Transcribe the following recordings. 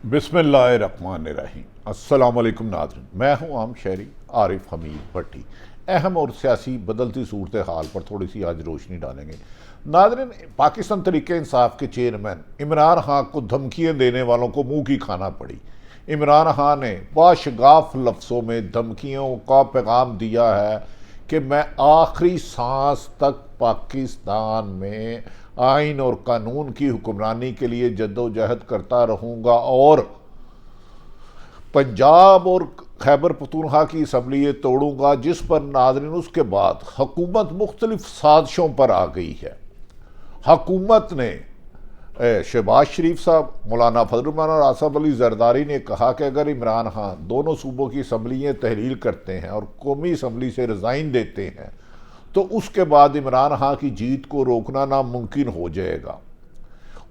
بسم اللہ الرحمن الرحیم۔ السلام علیکم ناظرین، میں ہوں عام شہری عارف حمید بھٹی۔ اہم اور سیاسی بدلتی صورتحال پر تھوڑی سی آج روشنی ڈالیں گے۔ ناظرین، پاکستان تحریک انصاف کے چیئرمین عمران خان کو دھمکیاں دینے والوں کو منہ کی کھانا پڑی۔ عمران خان نے باشگاف لفظوں میں دھمکیوں کا پیغام دیا ہے کہ میں آخری سانس تک پاکستان میں آئین اور قانون کی حکمرانی کے لیے جدوجہد کرتا رہوں گا اور پنجاب اور خیبر پختونخوا کی اسمبلی توڑوں گا، جس پر ناظرین اس کے بعد حکومت مختلف سازشوں پر آ گئی ہے۔ حکومت نے شہباز شریف صاحب، مولانا فضل الرحمان اور آصف علی زرداری نے کہا کہ اگر عمران خان دونوں صوبوں کی اسمبلیاں تحلیل کرتے ہیں اور قومی اسمبلی سے ریزائن دیتے ہیں تو اس کے بعد عمران خان کی جیت کو روکنا ناممکن ہو جائے گا۔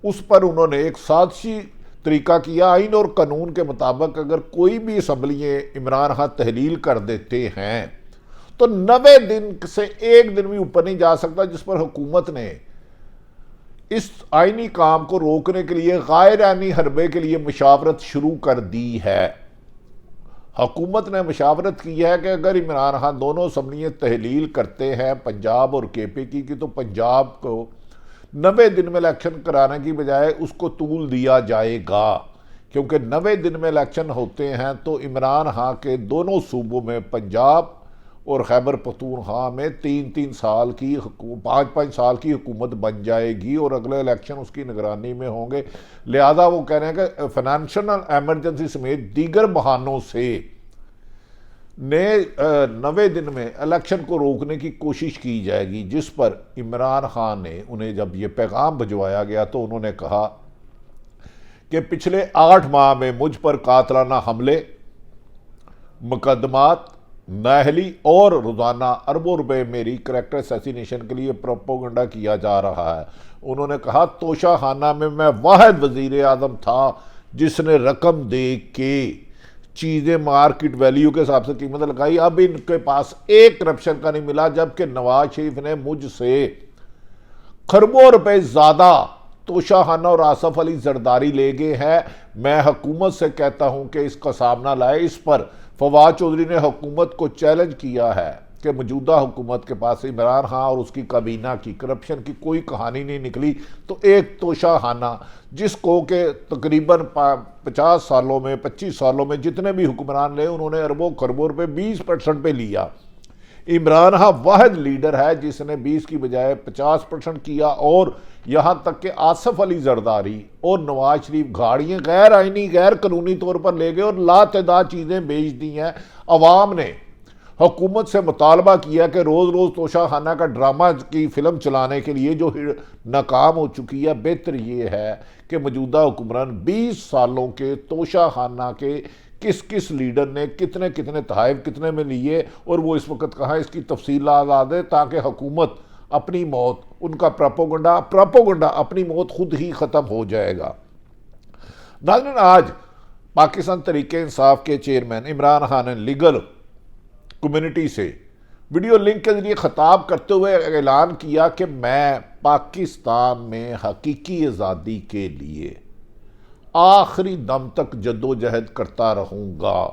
اس پر انہوں نے ایک سازشی طریقہ کیا۔ آئین اور قانون کے مطابق اگر کوئی بھی اسمبلیاں عمران خان تحلیل کر دیتے ہیں تو 90 دن سے ایک دن بھی اوپر نہیں جا سکتا، جس پر حکومت نے اس آئینی کام کو روکنے کے لیے غیر آئینی حربے کے لیے مشاورت شروع کر دی ہے۔ حکومت نے مشاورت کی ہے کہ اگر عمران خان دونوں اسمبلیاں تحلیل کرتے ہیں پنجاب اور کے پی کی تو پنجاب کو 90 دن میں الیکشن کرانے کی بجائے اس کو طول دیا جائے گا، کیونکہ 90 دن میں الیکشن ہوتے ہیں تو عمران خان کے دونوں صوبوں میں پنجاب اور خیبر پختونخوا میں 3 سال کی 5 سال کی حکومت بن جائے گی اور اگلے الیکشن اس کی نگرانی میں ہوں گے۔ لہذا وہ کہہ رہے ہیں کہ فائنینشل ایمرجنسی سمیت دیگر بہانوں سے 90 دن میں الیکشن کو روکنے کی کوشش کی جائے گی، جس پر عمران خان نے انہیں جب یہ پیغام بھجوایا گیا تو انہوں نے کہا کہ پچھلے 8 ماہ میں مجھ پر قاتلانہ حملے، مقدمات، نااہلی اور روزانہ اربوں روپے میری کریکٹر اسیسینیشن کے لیے پروپیگنڈا کیا جا رہا ہے۔ انہوں نے کہا توشہ خانہ میں واحد وزیر اعظم تھا جس نے رقم دے کے چیزیں مارکیٹ ویلیو کے حساب سے قیمت لگائی۔ اب ان کے پاس ایک کرپشن کا نہیں ملا، جبکہ نواز شریف نے مجھ سے خربوں روپے زیادہ توشہ خانہ اور آصف علی زرداری لے گئے ہیں۔ میں حکومت سے کہتا ہوں کہ اس کا سامنا لائے۔ اس پر فواد چودھری نے حکومت کو چیلنج کیا ہے کہ موجودہ حکومت کے پاس عمران خان اور اس کی کابینہ کی کرپشن کی کوئی کہانی نہیں نکلی، تو ایک توشہ خانہ جس کو کہ تقریباً 50 سالوں میں 25 سالوں میں جتنے بھی حکمران لے انہوں نے اربوں خربوں روپے 20% پہ لیا۔ عمران خان واحد لیڈر ہے جس نے 20 کی بجائے 50% کیا، اور یہاں تک کہ آصف علی زرداری اور نواز شریف گاڑیاں غیر آئینی غیر قانونی طور پر لے گئے اور لاتعداد چیزیں بیچ دی ہیں۔ عوام نے حکومت سے مطالبہ کیا کہ روز روز توشہ خانہ کا ڈرامہ کی فلم چلانے کے لیے جو ناکام ہو چکی ہے، بہتر یہ ہے کہ موجودہ حکمران 20 سالوں کے توشہ خانہ کے کس لیڈر نے کتنے تحائف کتنے میں لیے اور وہ اس وقت کہاں، اس کی تفصیلات آ دے تاکہ حکومت اپنی موت، ان کا پروپیگنڈا اپنی موت خود ہی ختم ہو جائے گا۔ ناظرین، آج پاکستان تحریک انصاف کے چیئرمین عمران خان نے لیگل کمیونٹی سے ویڈیو لنک کے ذریعے خطاب کرتے ہوئے اعلان کیا کہ میں پاکستان میں حقیقی آزادی کے لیے آخری دم تک جدوجہد کرتا رہوں گا۔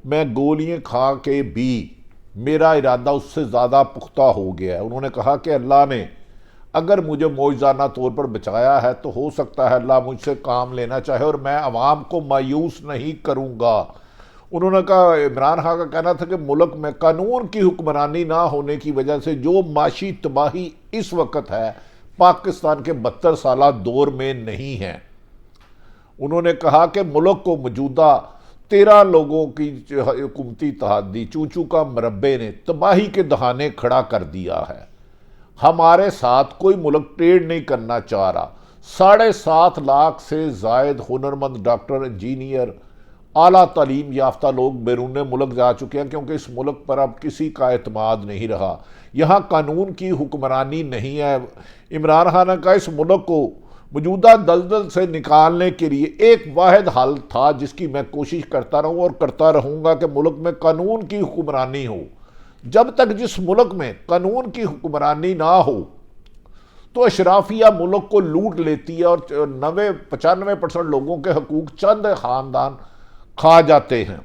میں گولیاں کھا کے بھی میرا ارادہ اس سے زیادہ پختہ ہو گیا ہے۔ انہوں نے کہا کہ اللہ نے اگر مجھے معجزانہ طور پر بچایا ہے تو ہو سکتا ہے اللہ مجھ سے کام لینا چاہے اور میں عوام کو مایوس نہیں کروں گا۔ انہوں نے کہا، عمران خان کا کہنا تھا کہ ملک میں قانون کی حکمرانی نہ ہونے کی وجہ سے جو معاشی تباہی اس وقت ہے پاکستان کے 72 سالہ دور میں نہیں ہے۔ انہوں نے کہا کہ ملک کو موجودہ 13 لوگوں کی حکومتی اتحادی چوچو کا مربع نے تباہی کے دہانے کھڑا کر دیا ہے۔ ہمارے ساتھ کوئی ملک ٹریڈ نہیں کرنا چاہ رہا۔ 7.5 لاکھ سے زائد ہنرمند ڈاکٹر، انجینئر، اعلیٰ تعلیم یافتہ لوگ بیرون ملک جا چکے ہیں کیونکہ اس ملک پر اب کسی کا اعتماد نہیں رہا۔ یہاں قانون کی حکمرانی نہیں ہے۔ عمران خان نے کہا اس ملک کو موجودہ دلدل سے نکالنے کے لیے ایک واحد حل تھا جس کی میں کوشش کرتا رہوں اور کرتا رہوں گا کہ ملک میں قانون کی حکمرانی ہو۔ جب تک جس ملک میں قانون کی حکمرانی نہ ہو تو اشرافیہ ملک کو لوٹ لیتی ہے اور 95% لوگوں کے حقوق چند خاندان کھا جاتے ہیں۔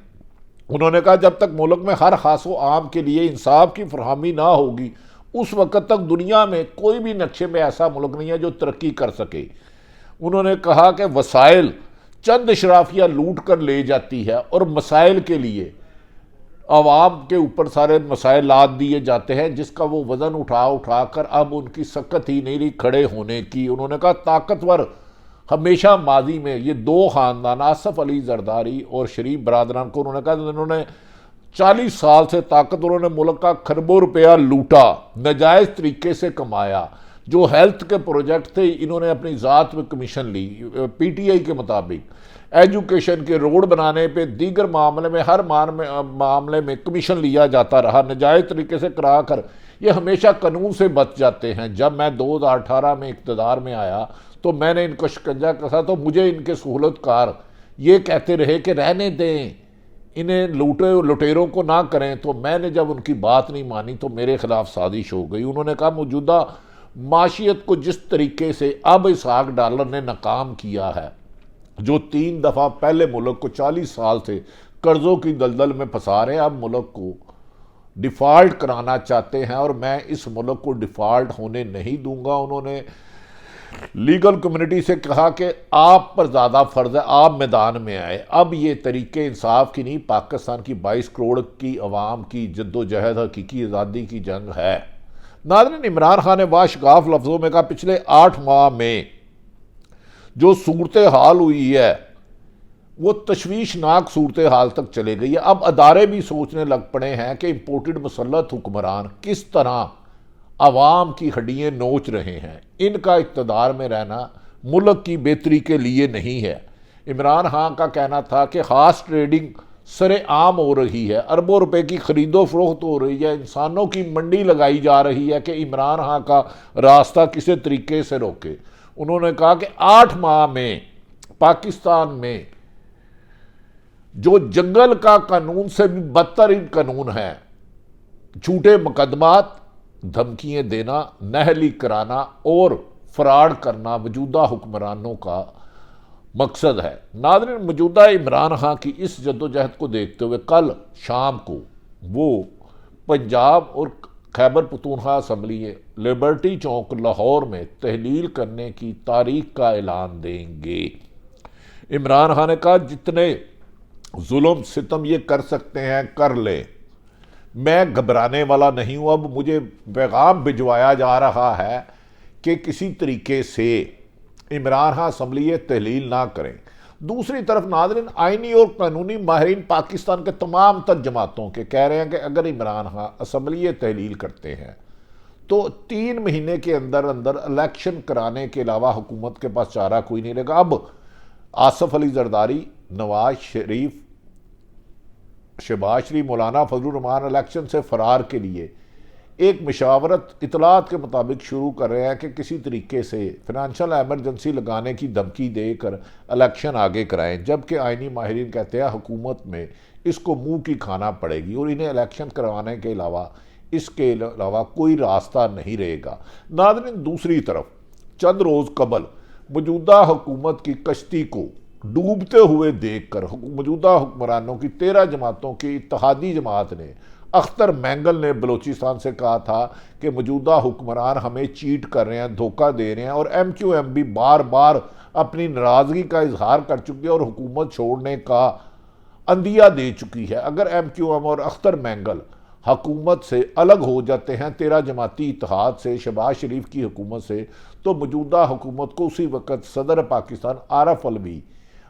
انہوں نے کہا جب تک ملک میں ہر خاص و عام کے لیے انصاف کی فراہمی نہ ہوگی اس وقت تک دنیا میں کوئی بھی نقشے میں ایسا ملک نہیں ہے جو ترقی کر سکے۔ انہوں نے کہا کہ وسائل چند اشرافیہ لوٹ کر لے جاتی ہے اور مسائل کے لیے عوام کے اوپر سارے مسائل لاد دیے جاتے ہیں جس کا وہ وزن اٹھا کر اب ان کی سکت ہی نہیں رہی کھڑے ہونے کی۔ انہوں نے کہا طاقتور ہمیشہ ماضی میں یہ دو خاندان آصف علی زرداری اور شریف برادران کو انہوں نے کہا انہوں نے 40 سال سے طاقتوروں نے ملک کا کھربوں روپیہ لوٹا، ناجائز طریقے سے کمایا۔ جو ہیلتھ کے پروجیکٹ تھے انہوں نے اپنی ذات میں کمیشن لی، پی ٹی آئی کے مطابق ایجوکیشن کے روڈ بنانے پہ دیگر معاملے میں ہر معاملے میں کمیشن لیا جاتا رہا، ناجائز طریقے سے کرا کر یہ ہمیشہ قانون سے بچ جاتے ہیں۔ جب میں 2018 میں اقتدار میں آیا تو میں نے ان کو شکنجہ کسا تو مجھے ان کے سہولت کار یہ کہتے رہے کہ رہنے دیں، انہیں لٹیروں کو نہ کریں، تو میں نے جب ان کی بات نہیں مانی تو میرے خلاف سازش ہو گئی۔ انہوں نے کہا موجودہ معاشیت کو جس طریقے سے اب اسحاق ڈالر نے ناکام کیا ہے، جو 3 دفعہ پہلے ملک کو 40 سال سے قرضوں کی دلدل میں پھنسا رہے ہیں، اب ملک کو ڈیفالٹ کرانا چاہتے ہیں اور میں اس ملک کو ڈیفالٹ ہونے نہیں دوں گا۔ انہوں نے لیگل کمیونٹی سے کہا کہ آپ پر زیادہ فرض ہے، آپ میدان میں آئے، اب یہ طریقے انصاف کی نہیں، پاکستان کی 22 کروڑ کی عوام کی جد و جہد حقیقی آزادی کی جنگ ہے۔ ناظرین، عمران خان نے واشگاف لفظوں میں کہا پچھلے 8 ماہ میں جو صورتحال ہوئی ہے وہ تشویشناک صورتحال تک چلے گئی ہے۔ اب ادارے بھی سوچنے لگ پڑے ہیں کہ امپورٹڈ مسلط حکمران کس طرح عوام کی ہڈیاں نوچ رہے ہیں، ان کا اقتدار میں رہنا ملک کی بہتری کے لیے نہیں ہے۔ عمران خان کا کہنا تھا کہ خاص ٹریڈنگ سر عام ہو رہی ہے، اربوں روپے کی خرید و فروخت ہو رہی ہے، انسانوں کی منڈی لگائی جا رہی ہے کہ عمران خان کا راستہ کسی طریقے سے روکے۔ انہوں نے کہا کہ 8 ماہ میں پاکستان میں جو جنگل کا قانون سے بھی بدترین قانون ہے، جھوٹے مقدمات، دھمکیاں دینا، نااہلی کرانا اور فراڈ کرنا موجودہ حکمرانوں کا مقصد ہے۔ ناظرین، موجودہ عمران خان کی اس جدوجہد کو دیکھتے ہوئے کل شام کو وہ پنجاب اور خیبر پختونخوا اسمبلی لبرٹی چوک لاہور میں تحلیل کرنے کی تاریخ کا اعلان دیں گے۔ عمران خان نے کہا جتنے ظلم ستم یہ کر سکتے ہیں کر لیں، میں گھبرانے والا نہیں ہوں۔ اب مجھے پیغام بھجوایا جا رہا ہے کہ کسی طریقے سے عمران خان اسمبلی تحلیل نہ کریں۔ دوسری طرف ناظرین، آئینی اور قانونی ماہرین پاکستان کے تمام تر جماعتوں کے کہہ رہے ہیں کہ اگر عمران خان اسمبلی تحلیل کرتے ہیں تو 3 مہینے کے اندر الیکشن کرانے کے علاوہ حکومت کے پاس چارہ کوئی نہیں رہے گا۔ اب آصف علی زرداری، نواز شریف، شہباز شریف، مولانا فضل الرحمان الیکشن سے فرار کے لیے ایک مشاورت اطلاعات کے مطابق شروع کر رہے ہیں کہ کسی طریقے سے فنانشل ایمرجنسی لگانے کی دھمکی دے کر الیکشن آگے کرائیں، جبکہ آئینی ماہرین کہتے ہیں حکومت میں اس کو منہ کی کھانا پڑے گی اور انہیں الیکشن کروانے کے علاوہ اس کے علاوہ کوئی راستہ نہیں رہے گا۔ ناظرین، دوسری طرف چند روز قبل موجودہ حکومت کی کشتی کو ڈوبتے ہوئے دیکھ کر موجودہ حکمرانوں کی 13 جماعتوں کی اتحادی جماعت نے اختر مینگل نے بلوچستان سے کہا تھا کہ موجودہ حکمران ہمیں چیٹ کر رہے ہیں، دھوکہ دے رہے ہیں، اور ایم کیو ایم بھی بار بار اپنی ناراضگی کا اظہار کر چکی ہے اور حکومت چھوڑنے کا عندیہ دے چکی ہے۔ اگر ایم کیو ایم اور اختر مینگل حکومت سے الگ ہو جاتے ہیں 13 جماعتی اتحاد سے، شہباز شریف کی حکومت سے، تو موجودہ حکومت کو اسی وقت صدر پاکستان عارف الوی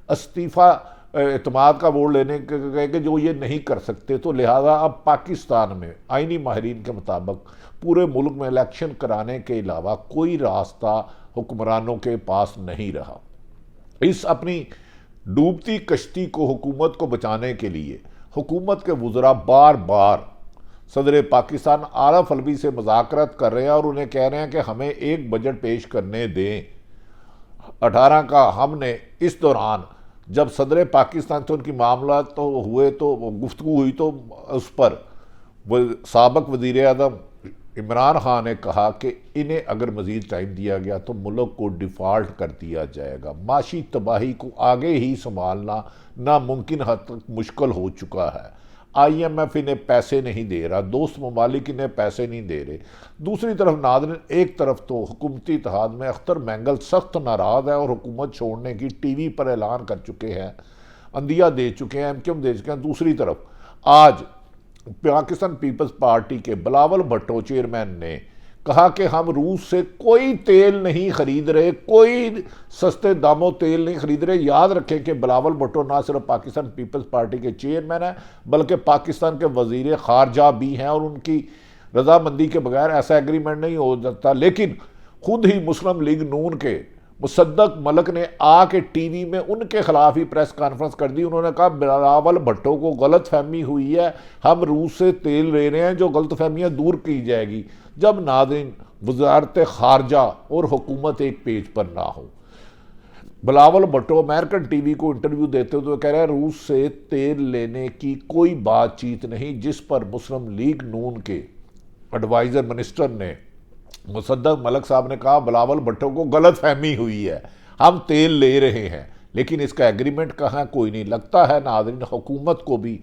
استعفیٰ اعتماد کا ووٹ لینے کہ جو یہ نہیں کر سکتے، تو لہذا اب پاکستان میں آئینی ماہرین کے مطابق پورے ملک میں الیکشن کرانے کے علاوہ کوئی راستہ حکمرانوں کے پاس نہیں رہا۔ اس اپنی ڈوبتی کشتی کو حکومت کو بچانے کے لیے حکومت کے وزراء بار بار صدر پاکستان عارف الوی سے مذاکرات کر رہے ہیں اور انہیں کہہ رہے ہیں کہ ہمیں ایک بجٹ پیش کرنے دیں 18 کا۔ ہم نے اس دوران جب صدر پاکستان سے ان کی معاملات ہوئے تو گفتگو ہوئی تو اس پر سابق وزیر اعظم عمران خان نے کہا کہ انہیں اگر مزید ٹائم دیا گیا تو ملک کو ڈیفالٹ کر دیا جائے گا، معاشی تباہی کو آگے ہی سنبھالنا ناممکن حد تک مشکل ہو چکا ہے، آئی ایم ایف انہیں پیسے نہیں دے رہا، دوست ممالک انہیں پیسے نہیں دے رہے۔ دوسری طرف ناظرین، ایک طرف تو حکومتی اتحاد میں اختر مینگل سخت ناراض ہے اور حکومت چھوڑنے کی ٹی وی پر اعلان کر چکے ہیں، عندیہ دے چکے ہیں، MQM دے چکے ہیں۔ دوسری طرف آج پاکستان پیپلز پارٹی کے بلاول بھٹو چیئرمین نے کہا کہ ہم روس سے کوئی تیل نہیں خرید رہے، کوئی سستے داموں تیل نہیں خرید رہے۔ یاد رکھیں کہ بلاول بھٹو نہ صرف پاکستان پیپلز پارٹی کے چیئرمین ہیں بلکہ پاکستان کے وزیر خارجہ بھی ہیں، اور ان کی رضامندی کے بغیر ایسا ایگریمنٹ نہیں ہو جاتا۔ لیکن خود ہی مسلم لیگ نون کے مصدق ملک نے آ کے ٹی وی میں ان کے خلاف ہی پریس کانفرنس کر دی۔ انہوں نے کہا بلاول بھٹو کو غلط فہمی ہوئی ہے، ہم روس سے تیل لے رہے ہیں، جو غلط فہمیاں دور کی جائے گی جب ناظرین وزارت خارجہ اور حکومت ایک پیج پر نہ ہو۔ Bilawal Bhutto American T V کو انٹرویو دیتے ہوئے کہہ رہے ہیں روس سے تیل لینے کی کوئی بات چیت نہیں، جس پر مسلم لیگ نون کے ایڈوائزر منسٹر نے مصدق ملک صاحب نے کہا بلاول بھٹو کو غلط فہمی ہوئی ہے، ہم تیل لے رہے ہیں، لیکن اس کا ایگریمنٹ کہاں، کوئی نہیں۔ لگتا ہے ناظرین حکومت کو بھی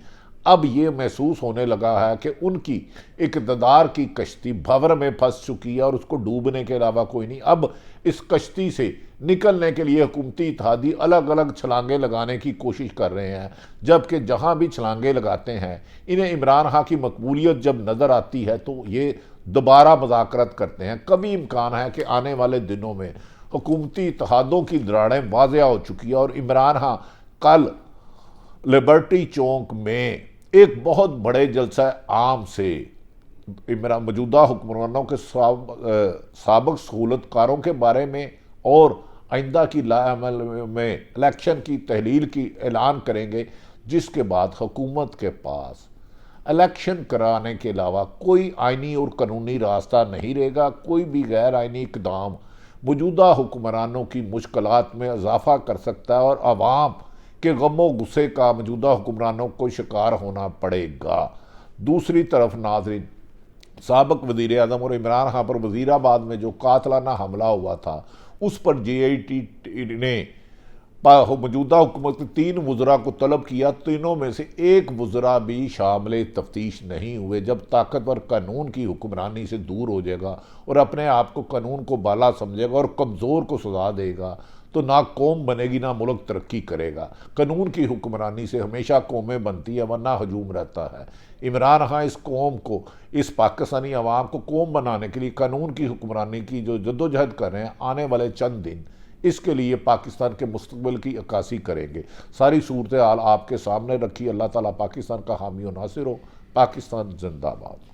اب یہ محسوس ہونے لگا ہے کہ ان کی اقتدار کی کشتی بھنور میں پھنس چکی ہے اور اس کو ڈوبنے کے علاوہ کوئی نہیں۔ اب اس کشتی سے نکلنے کے لیے حکومتی اتحادی الگ الگ چھلانگیں لگانے کی کوشش کر رہے ہیں، جبکہ جہاں بھی چھلانگیں لگاتے ہیں انہیں عمران خان کی مقبولیت جب نظر آتی ہے تو یہ دوبارہ مذاکرات کرتے ہیں۔ کبھی امکان ہے کہ آنے والے دنوں میں حکومتی اتحادوں کی دراڑیں واضح ہو چکی ہیں اور عمران خان کل لبرٹی چوک میں ایک بہت بڑے جلسہ عام سے موجودہ حکمرانوں کے سابق سہولت کاروں کے بارے میں اور آئندہ کی عمل میں الیکشن کی تحلیل کی اعلان کریں گے، جس کے بعد حکومت کے پاس الیکشن کرانے کے علاوہ کوئی آئینی اور قانونی راستہ نہیں رہے گا۔ کوئی بھی غیر آئینی اقدام موجودہ حکمرانوں کی مشکلات میں اضافہ کر سکتا ہے اور عوام کے غم و غصے کا موجودہ حکمرانوں کو شکار ہونا پڑے گا۔ دوسری طرف ناظرین، سابق وزیر اعظم اور عمران خان پر وزیر آباد میں جو قاتلانہ حملہ ہوا تھا اس پر JIT نے موجودہ حکومت کے 3 وزراء کو طلب کیا، تینوں میں سے ایک وزراء بھی شامل تفتیش نہیں ہوئے۔ جب طاقتور قانون کی حکمرانی سے دور ہو جائے گا اور اپنے آپ کو قانون کو بالا سمجھے گا اور کمزور کو سزا دے گا تو نہ قوم بنے گی نہ ملک ترقی کرے گا۔ قانون کی حکمرانی سے ہمیشہ قومیں بنتی ہیں ورنہ ہجوم رہتا ہے۔ عمران خان اس قوم کو، اس پاکستانی عوام کو قوم بنانے کے لیے قانون کی حکمرانی کی جو جدوجہد کر رہے ہیں، آنے والے چند دن اس کے لیے پاکستان کے مستقبل کی عکاسی کریں گے۔ ساری صورتحال آپ کے سامنے رکھی۔ اللہ تعالیٰ پاکستان کا حامی و ناصر ہو۔ پاکستان زندہ باد۔